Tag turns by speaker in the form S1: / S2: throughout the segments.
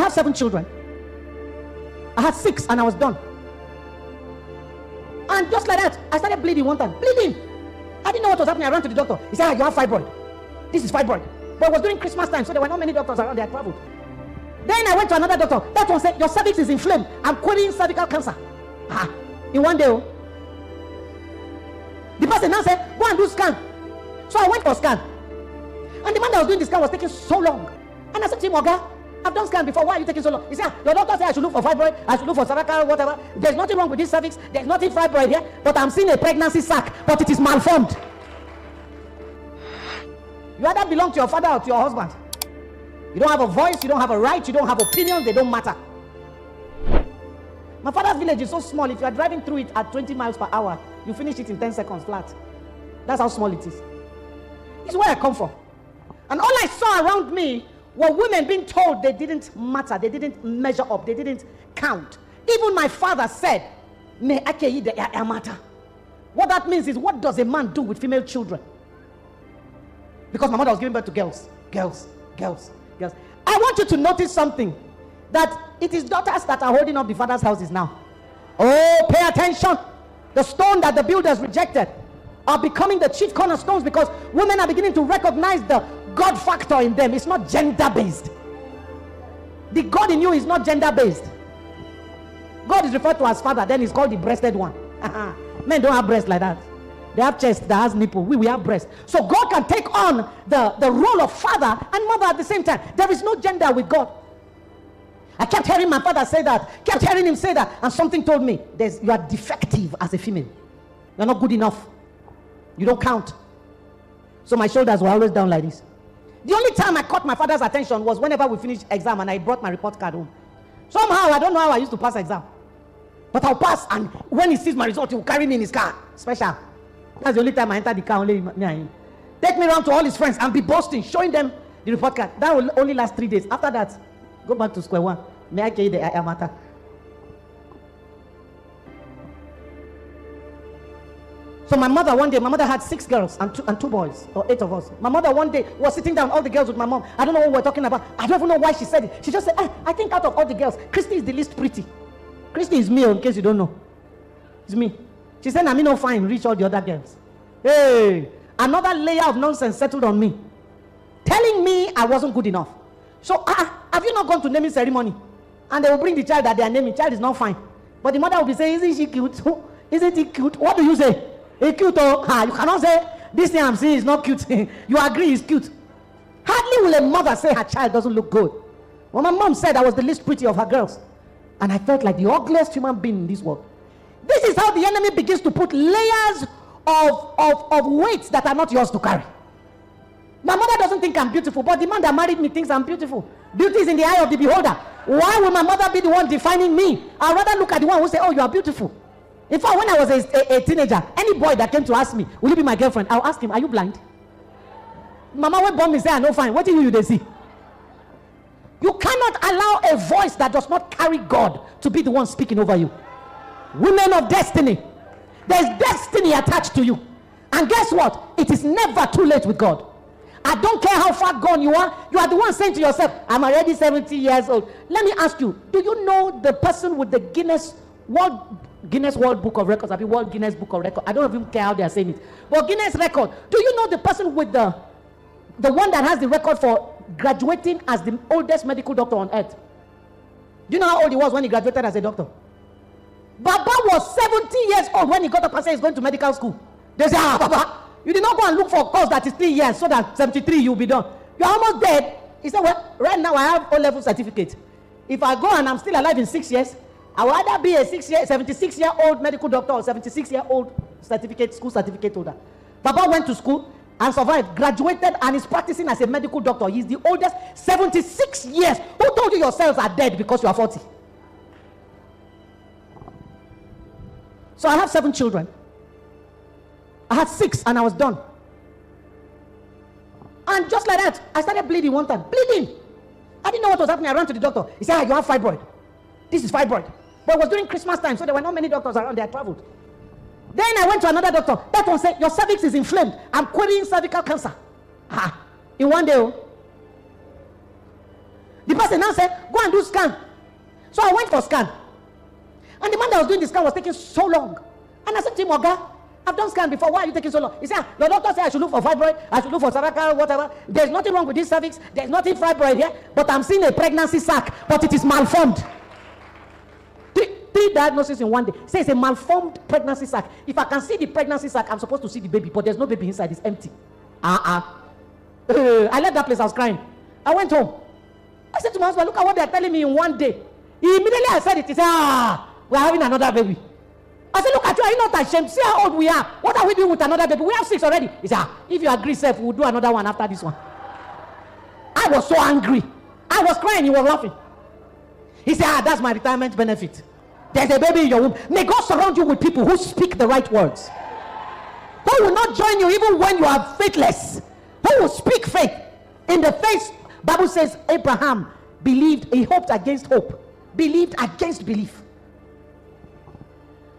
S1: have 7 children. I had 6 and I was done. And just like that, I started bleeding one time. Bleeding. I didn't know what was happening. I ran to the doctor. He said, you have fibroid. This is fibroid. But it was during Christmas time, so there were not many doctors around. They had traveled. Then I went to another doctor. That one said, your cervix is inflamed. I'm querying cervical cancer. In one day. The person now said, go and do scan. So I went for a scan. And the man that was doing the scan was taking so long. And I said to him, Oga, I've done scan before. Why are you taking so long? He said, your doctor said I should look for fibroid. I should look for cervical, whatever. There's nothing wrong with this cervix. There's nothing fibroid here. But I'm seeing a pregnancy sac. But it is malformed. You either belong to your father or to your husband. You don't have a voice. You don't have a right. You don't have opinions. They don't matter. My father's village is so small. If you are driving through it at 20 miles per hour, you finish it in 10 seconds flat. That's how small it is. This is where I come from. And all I saw around me were women being told they didn't matter, they didn't measure up, they didn't count. Even my father said, "Me akeyi de ya matter." What that means is, what does a man do with female children? Because my mother was giving birth to girls. I want you to notice something, that it is daughters that are holding up the father's houses now. Oh, pay attention. The stone that the builders rejected are becoming the chief cornerstones, because women are beginning to recognize the God factor in them. It's not gender-based. The God in you is not gender-based. God is referred to as father, then he's called the breasted one. Men don't have breasts like that. They have chest that has nipple. We have breasts. So God can take on the role of father and mother at the same time. There is no gender with God. I kept hearing my father say that, kept hearing him say that, and something told me, you are defective as a female. You're not good enough. You don't count. So my shoulders were always down like this. The only time I caught my father's attention was whenever we finished exam and I brought my report card home. Somehow, I don't know how I used to pass exam. But I'll pass, and when he sees my result, he will carry me in his car. Special. That's the only time I enter the car, only me and him. Take me around to all his friends and be boasting, showing them the report card. That will only last 3 days. After that, go back to square one. May I carry the matter? So my mother one day, my mother had 6 girls and two boys, or 8 of us. My mother one day was sitting down, all the girls with my mom. I don't know what we're talking about. I don't even know why she said it. She just said, I think out of all the girls, Christie is the least pretty. Christie is me, in case you don't know. It's me. She said, I'm no fine, reach all the other girls. Hey, another layer of nonsense settled on me, telling me I wasn't good enough. So, have you not gone to naming ceremony? And they will bring the child that they are naming. Child is not fine. But the mother will be saying, isn't she cute? Isn't he cute? What do you say? It's cute, oh. You cannot say, this thing I'm saying is not cute. You agree it's cute. Hardly will a mother say her child doesn't look good. Well, my mom said I was the least pretty of her girls. And I felt like the ugliest human being in this world. This is how the enemy begins to put layers of weights that are not yours to carry. My mother doesn't think I'm beautiful, but the man that married me thinks I'm beautiful. Beauty is in the eye of the beholder. Why will my mother be the one defining me? I'd rather look at the one who say, oh, you are beautiful. In fact, when I was a teenager, any boy that came to ask me, will you be my girlfriend? I'll ask him, are you blind? Mama went born me say, I no fine. What do you see? You cannot allow a voice that does not carry God to be the one speaking over you. Women of destiny. There's destiny attached to you. And guess what? It is never too late with God. I don't care how far gone you are the one saying to yourself, I'm already 70 years old. Let me ask you, do you know the person with the Guinness World Book of Records? I mean, World Guinness Book of Records. I don't even care how they are saying it. But Guinness record. Do you know the person with the one that has the record for graduating as the oldest medical doctor on earth? Do you know how old he was when he graduated as a doctor? Baba was 70 years old when he got up and said he's going to medical school. They say, Baba, you did not go and look for a course that is 3 years so that 73 you'll be done. You're almost dead. He said, well, right now I have O-level certificate. If I go and I'm still alive in 6 years, I would either be a 76-year-old medical doctor or 76-year-old school certificate holder. Baba went to school and survived, graduated, and is practicing as a medical doctor. He's the oldest, 76 years. Who told you your cells are dead because you are 40? So I have 7 children. I had 6 and I was done. And just like that, I started bleeding one time. Bleeding. I didn't know what was happening. I ran to the doctor. He said, you have fibroid. This is fibroid. But it was during Christmas time, so there were not many doctors around. They had traveled. Then I went to another doctor. That one said, your cervix is inflamed. I'm querying cervical cancer. In one day. The person now said, go and do scan. So I went for scan. And the man that was doing the scan was taking so long. And I said to him, Oga, I've done scan before. Why are you taking so long? He said, your doctor said I should look for fibroid, I should look for cervical, whatever. There's nothing wrong with this cervix. There's nothing fibroid here. But I'm seeing a pregnancy sac, but it is malformed. Three diagnoses in one day. Say it's a malformed pregnancy sac. If I can see the pregnancy sac, I'm supposed to see the baby, but there's no baby inside. It's empty. I left that place. I was crying. I went home. I said to my husband, look at what they're telling me in one day. Immediately I said it. He said, we're having another baby. I said, look at you. Are you not ashamed? See how old we are. What are we doing with another baby? We have 6 already. He said, if you agree, Seth, we'll do another one after this one. I was so angry. I was crying. He was laughing. He said, that's my retirement benefit. There's a baby in your womb. May God surround you with people who speak the right words. Who will not join you even when you are faithless. Who will speak faith. In the face, Bible says Abraham believed, he hoped against hope. Believed against belief.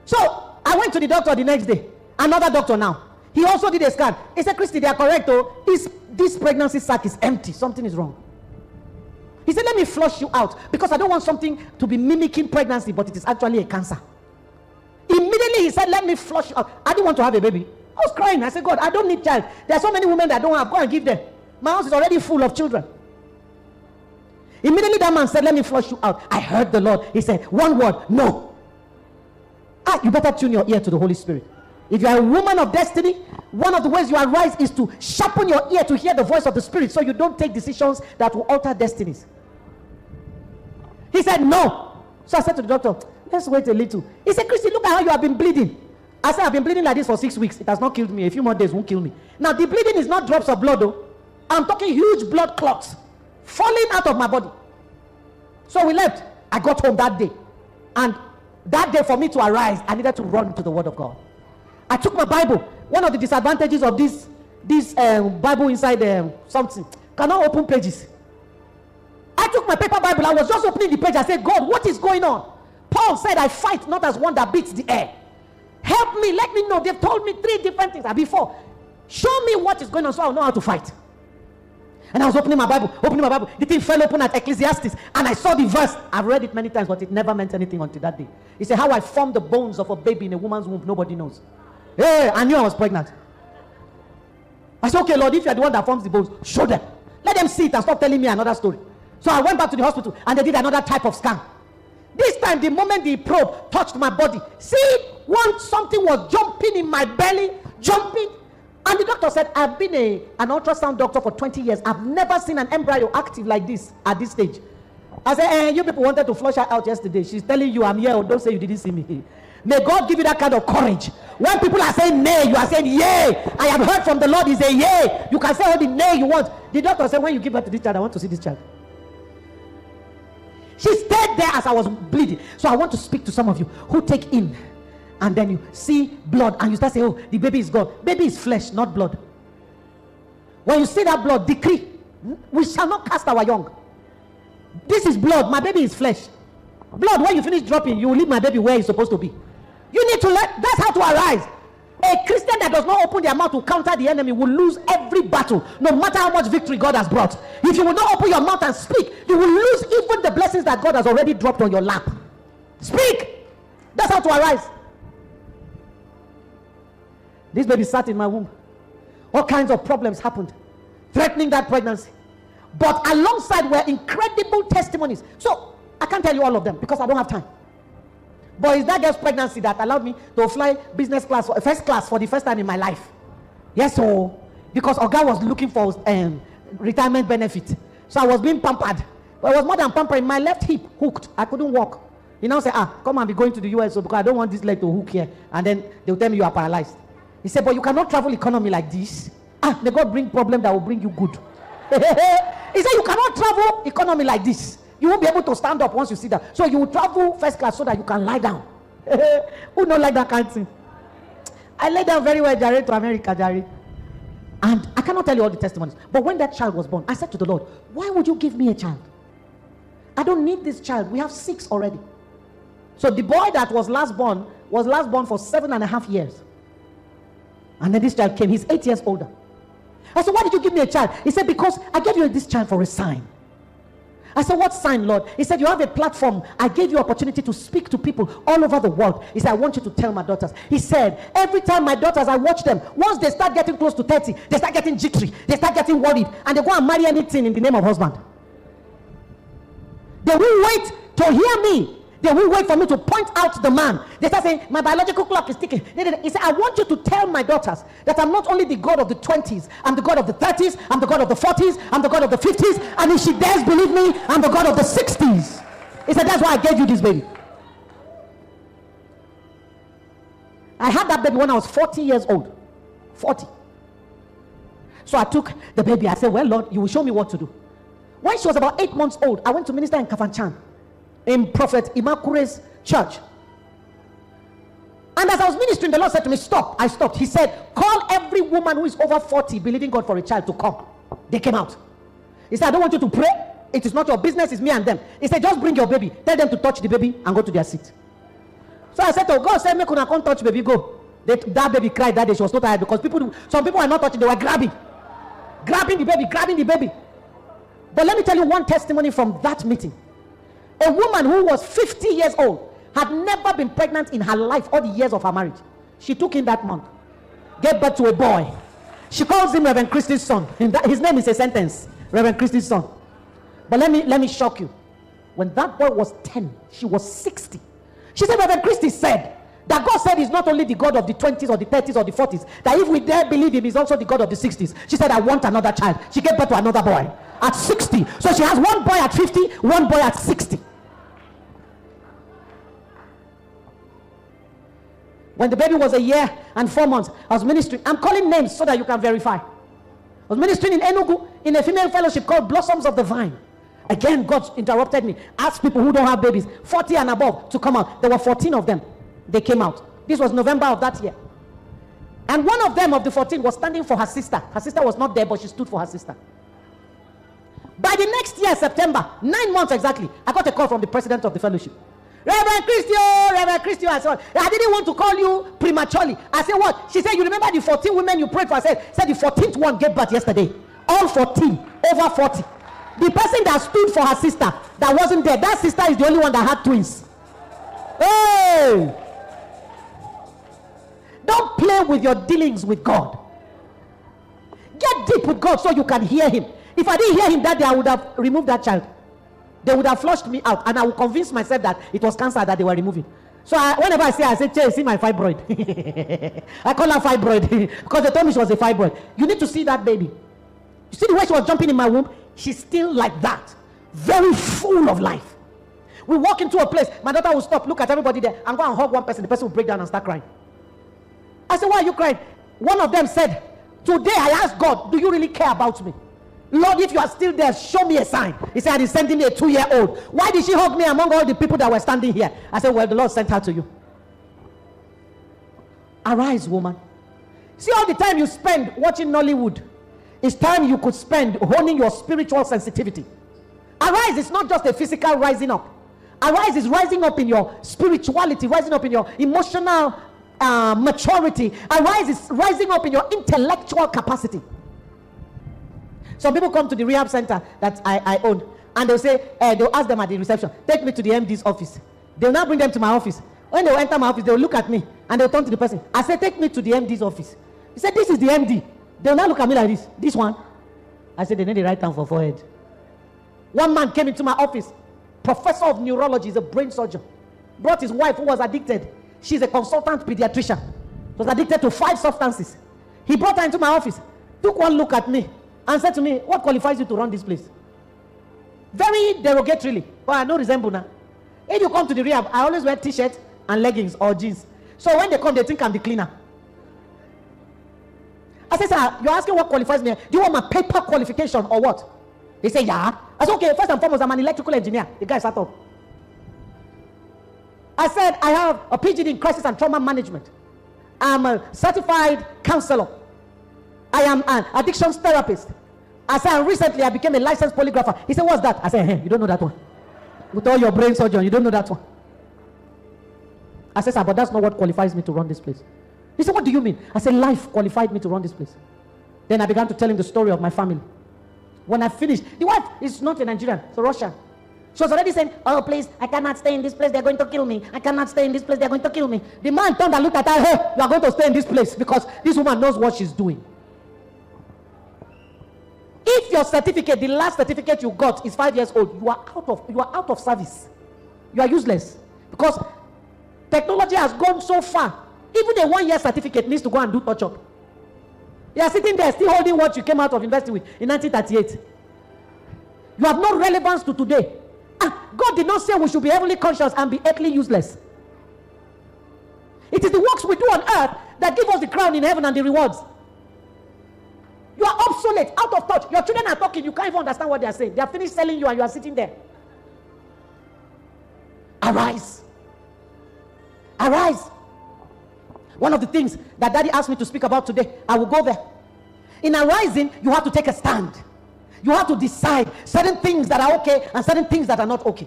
S1: So, I went to the doctor the next day. Another doctor now. He also did a scan. He said, Christy, they are correct though. This pregnancy sac is empty. Something is wrong. He said, let me flush you out because I don't want something to be mimicking pregnancy, but it is actually a cancer. Immediately he said, let me flush you out. I didn't want to have a baby. I was crying. I said, God, I don't need child. There are so many women that don't have. Go and give them. My house is already full of children. Immediately that man said, let me flush you out. I heard the Lord. He said, one word, no. You better tune your ear to the Holy Spirit. If you are a woman of destiny, one of the ways you arise is to sharpen your ear to hear the voice of the Spirit so you don't take decisions that will alter destinies. He said, no. So I said to the doctor, let's wait a little. He said, Christy, look at how you have been bleeding. I said, I've been bleeding like this for 6 weeks. It has not killed me. A few more days won't kill me. Now, the bleeding is not drops of blood, though. I'm talking huge blood clots falling out of my body. So we left. I got home that day. And that day, for me to arise, I needed to run to the Word of God. I took my Bible. One of the disadvantages of this Bible inside something, cannot open pages. I took my paper Bible. I was just opening the page. I said, God, what is going on? Paul said, I fight not as one that beats the air. Help me. Let me know. They've told me 3 different things before. Show me what is going on so I'll know how to fight. And I was opening my Bible. The thing fell open at Ecclesiastes. And I saw the verse. I've read it many times, but it never meant anything until that day. He said, how I formed the bones of a baby in a woman's womb, nobody knows. Hey, I knew I was pregnant. I said, okay, Lord, if you're the one that forms the bones, show them. Let them see it and stop telling me another story. So I went back to the hospital and they did another type of scan. This time, the moment the probe touched my body, something was jumping in my belly, jumping. And the doctor said, I've been an ultrasound doctor for 20 years. I've never seen an embryo active like this at this stage. I said, you people wanted to flush her out yesterday. She's telling you I'm here. Oh, don't say you didn't see me. May God give you that kind of courage. When people are saying nay, you are saying yay. I have heard from the Lord, He say yay. You can say all the nay you want. The doctor said, when you give birth to this child, I want to see this child. She stayed there as I was bleeding. So I want to speak to some of you who take in and then you see blood and you start saying, oh, the baby is gone. Baby is flesh, not blood. When you see that blood, decree, we shall not cast our young. This is blood, my baby is flesh. Blood, when you finish dropping, you will leave my baby where he's supposed to be. You need to that's how to arise. A Christian that does not open their mouth to counter the enemy will lose every battle, no matter how much victory God has brought. If you will not open your mouth and speak, you will lose even the blessings that God has already dropped on your lap. Speak. That's how to arise. This baby sat in my womb. All kinds of problems happened, threatening that pregnancy. But alongside were incredible testimonies. So I can't tell you all of them because I don't have time. But it's that girl's pregnancy that allowed me to fly business class, first class for the first time in my life. Yes, so because Oga was looking for retirement benefit. So I was being pampered. But it was more than pampering. My left hip hooked. I couldn't walk. He now said, come and be going to the US because I don't want this leg to hook here. And then they'll tell me you are paralyzed. He said, but you cannot travel economy like this. May God bring problem that will bring you good. He said, you cannot travel economy like this. You won't be able to stand up once you sit down. So you will travel first class so that you can lie down. Who don't like that kind of thing? I lay down very well, Jare, to America, Jare. And I cannot tell you all the testimonies. But when that child was born, I said to the Lord, why would you give me a child? I don't need this child. We have 6 already. So the boy that was last born for 7.5 years. And then this child came. He's 8 years older. I said, why did you give me a child? He said, because I gave you this child for a sign. I said, what sign, Lord? He said, you have a platform. I gave you opportunity to speak to people all over the world. He said, I want you to tell my daughters. He said, every time my daughters, I watch them, once they start getting close to 30, they start getting jittery, they start getting worried, and they go and marry anything in the name of husband. They will wait to hear me. They will wait for me to point out the man. They start saying, my biological clock is ticking. He said, I want you to tell my daughters that I'm not only the God of the 20s, I'm the God of the 30s, I'm the God of the 40s, I'm the God of the 50s, and if she dares believe me, I'm the God of the 60s. He said, that's why I gave you this baby. I had that baby when I was 40 years old. 40. So I took the baby. I said, well, Lord, you will show me what to do. When she was about 8 months old, I went to minister in Kafanchan, in Prophet Imakure's church. And as I was ministering, the Lord said to me, stop. I stopped. He said, call every woman who is over 40 believing God for a child to come. They came out. He said, I don't want you to pray. It is not your business. It's me and them. He said, just bring your baby. Tell them to touch the baby and go to their seat. So I said to God, say, make una come touch baby, go. That baby cried that day. She was so tired because some people were not touching. They were grabbing the baby. But let me tell you one testimony from that meeting. A woman who was 50 years old, had never been pregnant in her life all the years of her marriage. She took him that month, gave birth to a boy. She calls him Reverend Christie's son. His name is a sentence, Reverend Christie's son. But let me shock you. When that boy was 10, she was 60. She said, Reverend Christie said that God said he's not only the God of the 20s or the 30s or the 40s, that if we dare believe him, he's also the God of the 60s. She said, I want another child. She gave birth to another boy at 60. So she has one boy at 50, one boy at 60. When the baby was 1 year and 4 months, I was ministering. I'm calling names so that you can verify. I was ministering in Enugu in a female fellowship called Blossoms of the Vine. Again, God interrupted me. Asked people who don't have babies, 40 and above, to come out. There were 14 of them. They came out. This was November of that year. And one of them, of the 14, was standing for her sister. Her sister was not there, but she stood for her sister. By the next year, September, 9 months exactly, I got a call from the president of the fellowship. Reverend Christie, I said, I didn't want to call you prematurely. I said, what? She said, you remember the 14 women you prayed for? I said the 14th one gave birth yesterday. All 14, over 40. The person that stood for her sister, that wasn't there, that sister is the only one that had twins. Hey! Don't play with your dealings with God. Get deep with God so you can hear him. If I didn't hear him that day, I would have removed that child. They would have flushed me out, and I would convince myself that it was cancer that they were removing. So whenever I say, Che, see my fibroid. I call her fibroid because they told me she was a fibroid. You need to see that baby. You see the way she was jumping in my womb? She's still like that. Very full of life. We walk into a place, my daughter will stop, look at everybody there, and go and hug one person. The person will break down and start crying. I said, why are you crying? One of them said, today I asked God, do you really care about me? Lord, if you are still there, show me a sign. He said, he's sending me a 2-year-old. Why did she hug me among all the people that were standing here? I said, well, the Lord sent her to you. Arise, woman. See all the time you spend watching Nollywood. It's time you could spend honing your spiritual sensitivity. Arise is not just a physical rising up. Arise is rising up in your spirituality, rising up in your emotional maturity. Arise is rising up in your intellectual capacity. Some people come to the rehab center that I own, and they'll say, they'll ask them at the reception, take me to the MD's office. They'll now bring them to my office. When they enter my office, they'll look at me, and they'll turn to the person. I say, take me to the MD's office. He said, this is the MD. They'll now look at me like this. This one. I said, they need the right hand for forehead. One man came into my office, professor of neurology, is a brain surgeon. Brought his wife who was addicted. She's a consultant pediatrician. Was addicted to 5 substances. He brought her into my office, took one look at me, and said to me, what qualifies you to run this place? Very derogatorily. But I don't resemble now. If you come to the rehab, I always wear t-shirt and leggings or jeans. So when they come, they think I'm the cleaner. I said, sir, you're asking what qualifies me. Do you want my paper qualification or what? They say, yeah. I said, okay, first and foremost, I'm an electrical engineer. The guy sat up. I said, I have a PhD in crisis and trauma management. I'm a certified counselor. I am an addictions therapist. I said, recently I became a licensed polygrapher. He said, what's that? I said, hey, you don't know that one. With all your brain surgeon, you don't know that one. I said, sir, but that's not what qualifies me to run this place. He said, what do you mean? I said, life qualified me to run this place. Then I began to tell him the story of my family. When I finished, the wife is not a Nigerian, it's a Russian. She was already saying, oh, please, I cannot stay in this place. They're going to kill me. I cannot stay in this place. They're going to kill me. The man turned and looked at her. Hey, you are going to stay in this place because this woman knows what she's doing. If your certificate, the last certificate you got is 5 years old, you are out of service. You are useless. Because technology has gone so far. Even a 1 year certificate needs to go and do touch-up. You are sitting there still holding what you came out of university with in 1938. You have no relevance to today. God did not say we should be heavenly conscious and be earthly useless. It is the works we do on earth that give us the crown in heaven and the rewards. You are obsolete, out of touch. Your children are talking, you can't even understand what they are saying. They are finished selling you and you are sitting there. Arise. Arise. One of the things that Daddy asked me to speak about today, I will go there. In arising, you have to take a stand. You have to decide certain things that are okay and certain things that are not okay.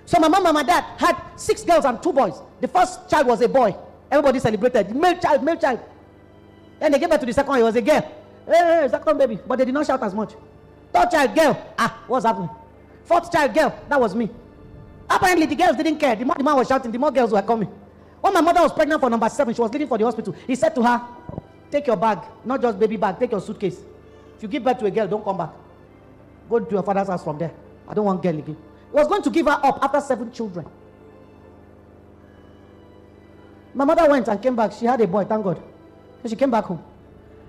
S1: So my mom and my dad had 6 girls and 2 boys. The first child was a boy. Everybody celebrated. Male child, male child. Then they gave birth to the second one. It was a girl. Hey, second baby. But they did not shout as much. Third child, girl. What's happening? Fourth child, girl. That was me. Apparently the girls didn't care. The man was shouting. The more girls were coming. When my mother was pregnant for number 7, she was leaving for the hospital. He said to her, take your bag. Not just baby bag. Take your suitcase. If you give birth to a girl, don't come back. Go to your father's house from there. I don't want girl again. He was going to give her up after 7 children. My mother went and came back. She had a boy, thank God. So she came back home.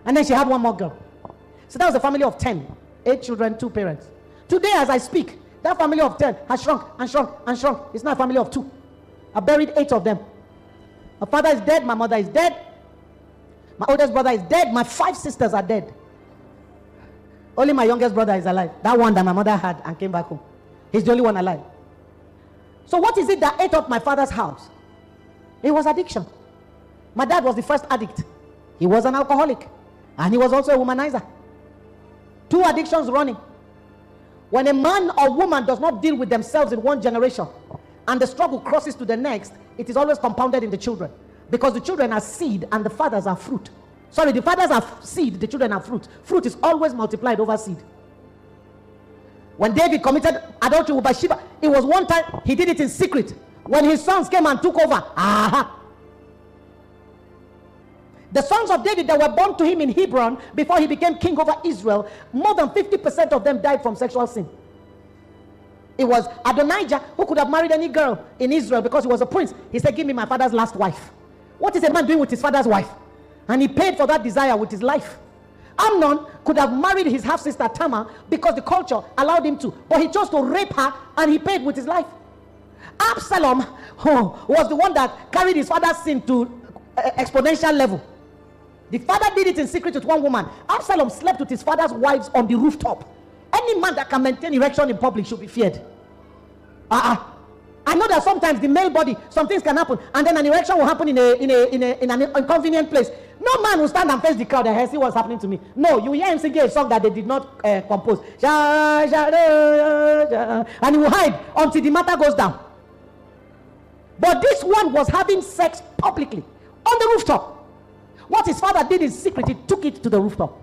S1: And then she had 1 more girl. So that was a family of 10. 8 children, 2 parents. Today as I speak, that family of 10 has shrunk and shrunk and shrunk. It's now a family of 2. I buried 8 of them. My father is dead. My mother is dead. My oldest brother is dead. My 5 sisters are dead. Only my youngest brother is alive. That one that my mother had and came back home. He's the only one alive. So what is it that ate up my father's house? It was addiction. My dad was the first addict. He was an alcoholic. And he was also a womanizer. 2 addictions running. When a man or woman does not deal with themselves in one generation and the struggle crosses to the next, it is always compounded in the children. Because the children are seed and the fathers are fruit. Sorry, the fathers are seed, the children are fruit. Fruit is always multiplied over seed. When David committed adultery with Bathsheba, it was one time he did it in secret. When his sons came and took over, the sons of David that were born to him in Hebron before he became king over Israel, more than 50% of them died from sexual sin. It was Adonijah who could have married any girl in Israel because he was a prince. He said, give me my father's last wife. What is a man doing with his father's wife? And he paid for that desire with his life. Amnon could have married his half-sister Tamar because the culture allowed him to. But he chose to rape her and he paid with his life. Absalom was the one that carried his father's sin to exponential level. The father did it in secret with one woman. Absalom slept with his father's wives on the rooftop. Any man that can maintain erection in public should be feared. I know that sometimes the male body, some things can happen, and then an erection will happen in an inconvenient place. No man will stand and face the crowd and see what's happening to me. No, you hear him singing a song that they did not compose. And he will hide until the matter goes down. But this one was having sex publicly on the rooftop. What his father did in secret, he took it to the rooftop.